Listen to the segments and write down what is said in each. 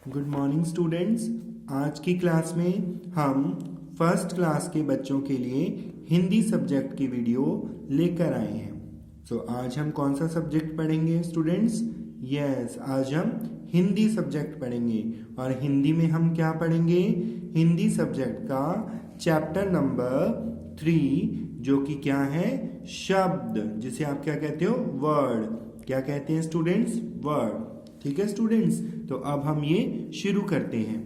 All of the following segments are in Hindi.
Good morning students. आज की क्लास में हम फर्स्ट क्लास के बच्चों के लिए हिंदी सब्जेक्ट की वीडियो लेकर आए हैं। आज हम कौन सा सब्जेक्ट पढ़ेंगे स्टूडेंट्स? यस, आज हम हिंदी सब्जेक्ट पढ़ेंगे। और हिंदी में हम क्या पढ़ेंगे? हिंदी सब्जेक्ट का चैप्टर नंबर 3, जो कि क्या है? शब्द, जिसे आप क्या कहते हो? वर्ड। क्या कहते हैं स्टूडेंट्स? वर्ड। ठीक है स्टूडेंट्स, तो अब हम ये शुरू करते हैं।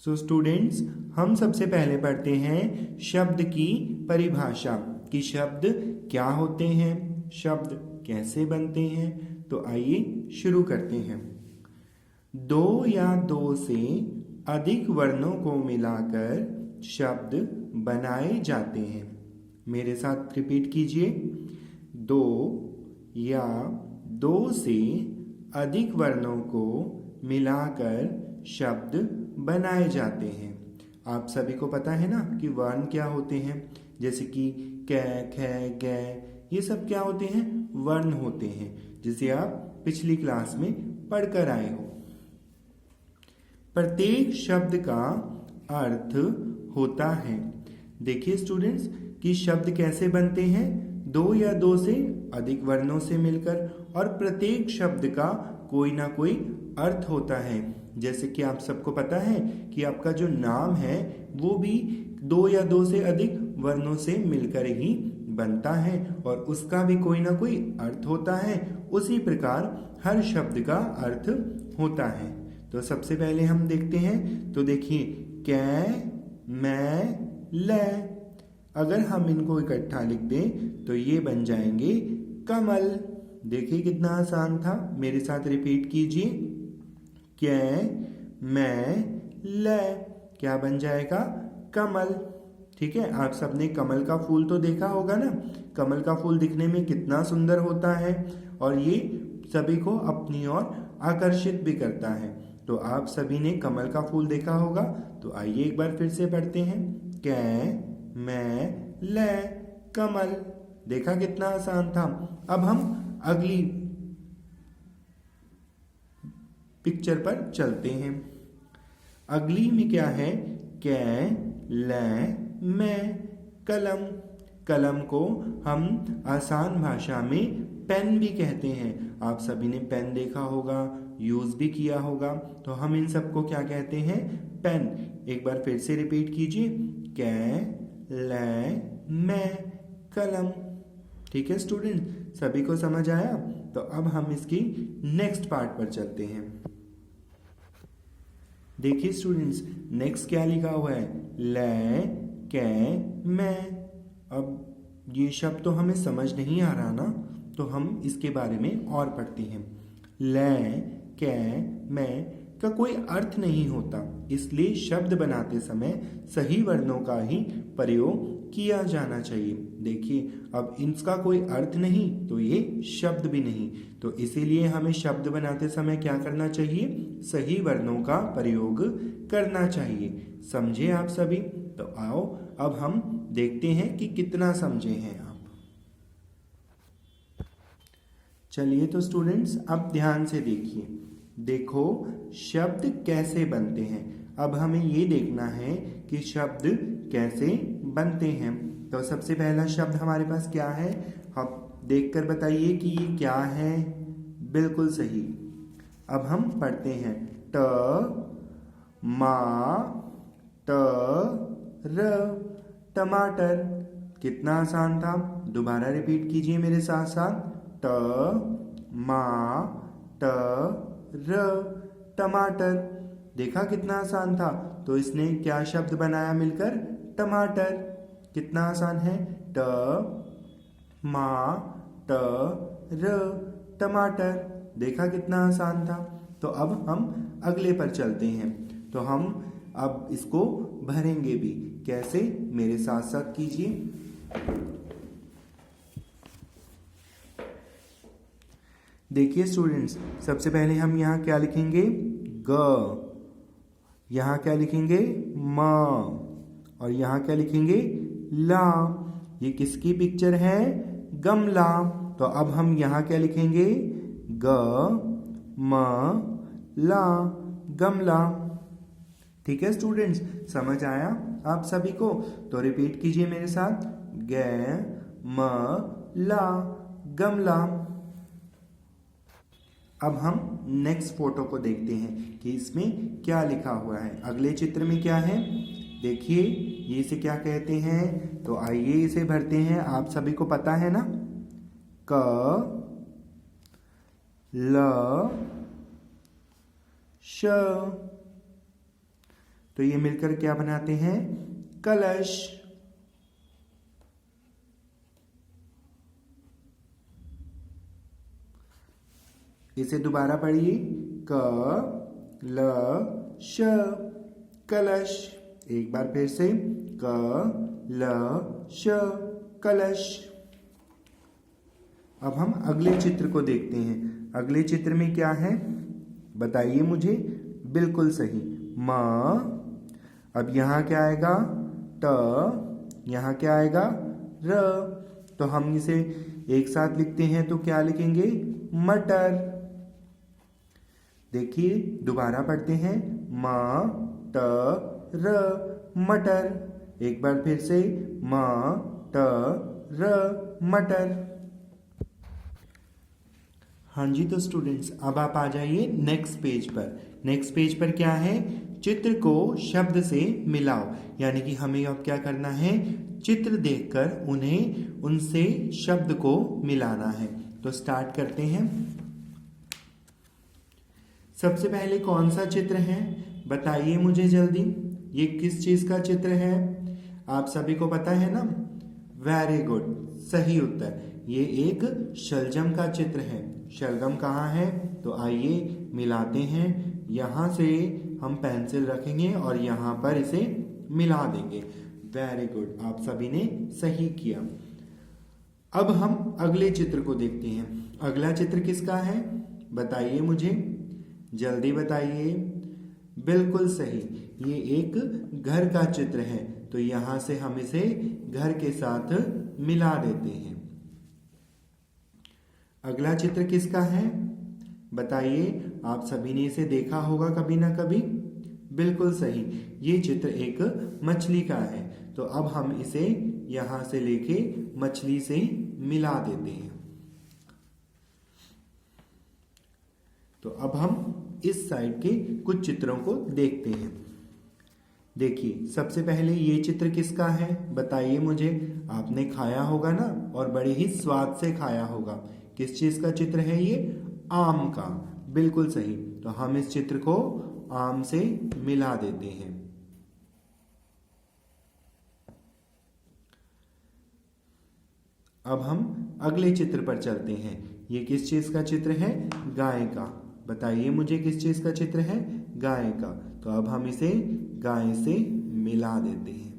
स्टूडेंट्स, हम सबसे पहले पढ़ते हैं शब्द की परिभाषा कि शब्द क्या होते हैं, शब्द कैसे बनते हैं। तो आइए शुरू करते हैं। दो या दो से अधिक वर्णों को मिलाकर शब्द बनाए जाते हैं। मेरे साथ रिपीट कीजिए। दो या दो से अधिक वर्णों को मिलाकर शब्द बनाए जाते हैं। आप सभी को पता है ना कि वर्ण क्या होते हैं, जैसे कि कै, ख, ग, ये सब क्या होते हैं? वर्ण होते हैं, जिसे आप पिछली क्लास में पढ़कर आए हो। प्रत्येक शब्द का अर्थ होता है। देखिए स्टूडेंट्स कि शब्द कैसे बनते हैं? दो या दो से अधिक वर्णों से मिलकर, और प्रत्येक शब्द का कोई ना कोई अर्थ होता है। जैसे कि आप सबको पता है कि आपका जो नाम है वो भी दो या दो से अधिक वर्णों से मिलकर ही बनता है, और उसका भी कोई ना कोई अर्थ होता है। उसी प्रकार हर शब्द का अर्थ होता है। तो सबसे पहले हम देखते हैं। तो देखिए, कै, मैं, ले। अगर हम इनको इकट्ठा लिख दें तो ये बन जाएंगे कमल। देखिए कितना आसान था। मेरे साथ रिपीट कीजिए। कै, मैं, ले, क्या बन जाएगा? कमल। ठीक है, आप सबने कमल का फूल तो देखा होगा ना। कमल का फूल दिखने में कितना सुंदर होता है, और ये सभी को अपनी ओर आकर्षित भी करता है। तो आप सभी ने कमल का फूल देखा होगा। तो आइए एक बार फिर से पढ़ते हैं। कै, मैं, ले, कमल। देखा कितना आसान था। अब हम अगली पिक्चर पर चलते हैं। अगली में क्या है? कै, ले, मैं, कलम। कलम को हम आसान भाषा में पेन भी कहते हैं। आप सभी ने पेन देखा होगा, यूज भी किया होगा। तो हम इन सबको क्या कहते हैं? पेन। एक बार फिर से रिपीट कीजिए। कै, ले, मैं, कलम। ठीक है स्टूडेंट, सभी को समझ आया? तो अब हम इसकी नेक्स्ट पार्ट पर चलते हैं। देखिए स्टूडेंट्स, नेक्स्ट क्या लिखा हुआ है? ले, कै, मैं। अब ये शब्द तो हमें समझ नहीं आ रहा ना, तो हम इसके बारे में और पढ़ते हैं। ले, कै, मैं का कोई अर्थ नहीं होता, इसलिए शब्द बनाते समय सही वर्णों का ही प्रयोग किया जाना चाहिए। देखिए, अब इसका कोई अर्थ नहीं तो ये शब्द भी नहीं, तो इसीलिए हमें शब्द बनाते समय क्या करना चाहिए? सही वर्णों का प्रयोग करना चाहिए। समझे आप सभी? तो आओ अब हम देखते हैं कि कितना समझे हैं आप। चलिए तो स्टूडेंट्स, अब ध्यान से देखिए। देखो शब्द कैसे बनते हैं। अब हमें ये देखना है कि शब्द कैसे बनते हैं। तो सबसे पहला शब्द हमारे पास क्या है? आप देखकर बताइए कि ये क्या है। बिल्कुल सही। अब हम पढ़ते हैं। ट, मा, ट, र, टमाटर। कितना आसान था। दोबारा रिपीट कीजिए मेरे साथ साथ। ट, मा, ट, र, टमाटर। देखा कितना आसान था। तो इसने क्या शब्द बनाया मिलकर? टमाटर। कितना आसान है। ट, मा, ट, र, टमाटर। देखा कितना आसान था। तो अब हम अगले पर चलते हैं। तो हम अब इसको भरेंगे भी। कैसे? मेरे साथ साथ कीजिए। देखिए स्टूडेंट्स, सबसे पहले हम यहाँ क्या लिखेंगे? ग। यहाँ क्या लिखेंगे? म। और यहाँ क्या लिखेंगे? ला। ये किसकी पिक्चर है? गमला। तो अब हम यहाँ क्या लिखेंगे? ग, म, ला गमला। ठीक है स्टूडेंट्स, समझ आया आप सभी को? तो रिपीट कीजिए मेरे साथ, ग म ला गमला। अब हम नेक्स्ट फोटो को देखते हैं कि इसमें क्या लिखा हुआ है। अगले चित्र में क्या है देखिए, ये इसे क्या कहते हैं, तो आइए इसे भरते हैं। आप सभी को पता है ना, क ल श, तो ये मिलकर क्या बनाते हैं, कलश। इसे दोबारा पढ़िए, क ल श, कलश। एक बार फिर से, क ल श, कलश। अब हम अगले चित्र को देखते हैं। अगले चित्र में क्या है बताइए मुझे। बिल्कुल सही, म। अब यहाँ क्या आएगा, त। यहाँ क्या आएगा, र। तो हम इसे एक साथ लिखते हैं तो क्या लिखेंगे, मटर। देखिए दोबारा पढ़ते हैं, म ट र, मटर। एक बार फिर से, म ट र, मटर। हाँ जी, तो स्टूडेंट्स अब आप आ जाइए नेक्स्ट पेज पर। नेक्स्ट पेज पर क्या है, चित्र को शब्द से मिलाओ। यानी कि हमें अब क्या करना है, चित्र देखकर उन्हें उनसे शब्द को मिलाना है। तो स्टार्ट करते हैं। सबसे पहले कौन सा चित्र है बताइए मुझे जल्दी। ये किस चीज का चित्र है, आप सभी को पता है ना? वेरी गुड, सही उत्तर। ये एक शलजम का चित्र है। शलगम कहाँ है, तो आइए मिलाते हैं। यहाँ से हम पेंसिल रखेंगे और यहाँ पर इसे मिला देंगे। वेरी गुड, आप सभी ने सही किया। अब हम अगले चित्र को देखते हैं। अगला चित्र किसका है बताइए मुझे, जल्दी बताइए। बिल्कुल सही, ये एक घर का चित्र है। तो यहाँ से हम इसे घर के साथ मिला देते हैं। अगला चित्र किसका है बताइए, आप सभी ने इसे देखा होगा कभी ना कभी। बिल्कुल सही, ये चित्र एक मछली का है। तो अब हम इसे यहाँ से लेके मछली से मिला देते हैं। तो अब हम इस साइड के कुछ चित्रों को देखते हैं। देखिए सबसे पहले ये चित्र किसका है बताइए मुझे। आपने खाया होगा ना, और बड़े ही स्वाद से खाया होगा। किस चीज का चित्र है ये, आम का। बिल्कुल सही, तो हम इस चित्र को आम से मिला देते हैं। अब हम अगले चित्र पर चलते हैं। ये किस चीज का चित्र है, गाय का। बताइए मुझे किस चीज का चित्र है, गाय का। तो अब हम इसे गाय से मिला देते हैं।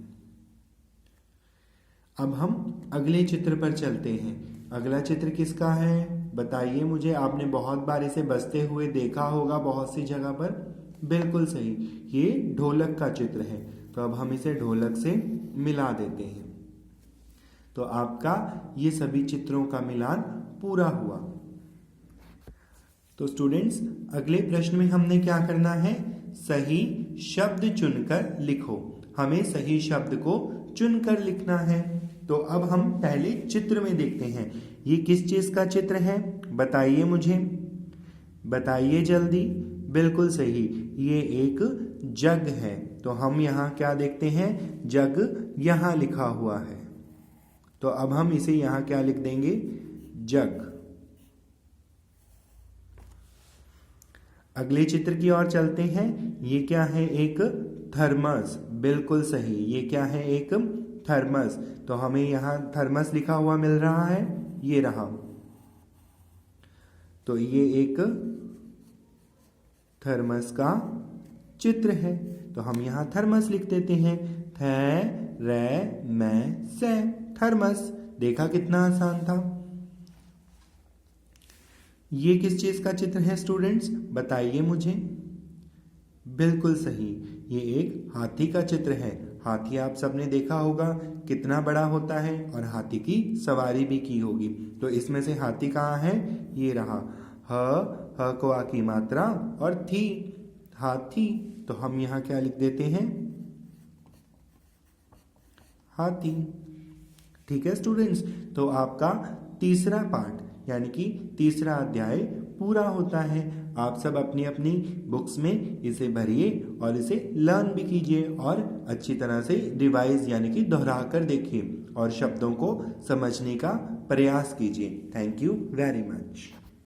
अब हम अगले चित्र पर चलते हैं। अगला चित्र किसका है बताइए मुझे। आपने बहुत बार इसे बजते हुए देखा होगा बहुत सी जगह पर। बिल्कुल सही, ये ढोलक का चित्र है। तो अब हम इसे ढोलक से मिला देते हैं। तो आपका ये सभी चित्रों का मिलान पूरा हुआ। तो स्टूडेंट्स अगले प्रश्न में हमने क्या करना है, सही शब्द चुनकर लिखो। हमें सही शब्द को चुनकर लिखना है। तो अब हम पहले चित्र में देखते हैं। ये किस चीज का चित्र है बताइए मुझे, बताइए जल्दी। बिल्कुल सही, ये एक जग है। तो हम यहाँ क्या देखते हैं, जग यहाँ लिखा हुआ है। तो अब हम इसे यहाँ क्या लिख देंगे, जग। अगले चित्र की ओर चलते हैं। ये क्या है, एक थर्मस। बिल्कुल सही, ये क्या है, एक थर्मस। तो हमें यहाँ थर्मस लिखा हुआ मिल रहा है, ये रहा। तो ये एक थर्मस का चित्र है। तो हम यहाँ थर्मस लिख देते हैं, थ रे मैं से, थर्मस। देखा कितना आसान था। ये किस चीज का चित्र है स्टूडेंट्स बताइए मुझे। बिल्कुल सही, ये एक हाथी का चित्र है। हाथी आप सबने देखा होगा कितना बड़ा होता है, और हाथी की सवारी भी की होगी। तो इसमें से हाथी कहाँ है, ये रहा। ह ह को आ की मात्रा और थी, हाथी, तो हम यहाँ क्या लिख देते हैं, हाथी। ठीक है स्टूडेंट्स, तो आपका तीसरा पार्ट यानी कि तीसरा अध्याय पूरा होता है। आप सब अपनी अपनी बुक्स में इसे भरिए और इसे लर्न भी कीजिए और अच्छी तरह से रिवाइज यानी कि दोहरा कर देखिए और शब्दों को समझने का प्रयास कीजिए। Thank you very much.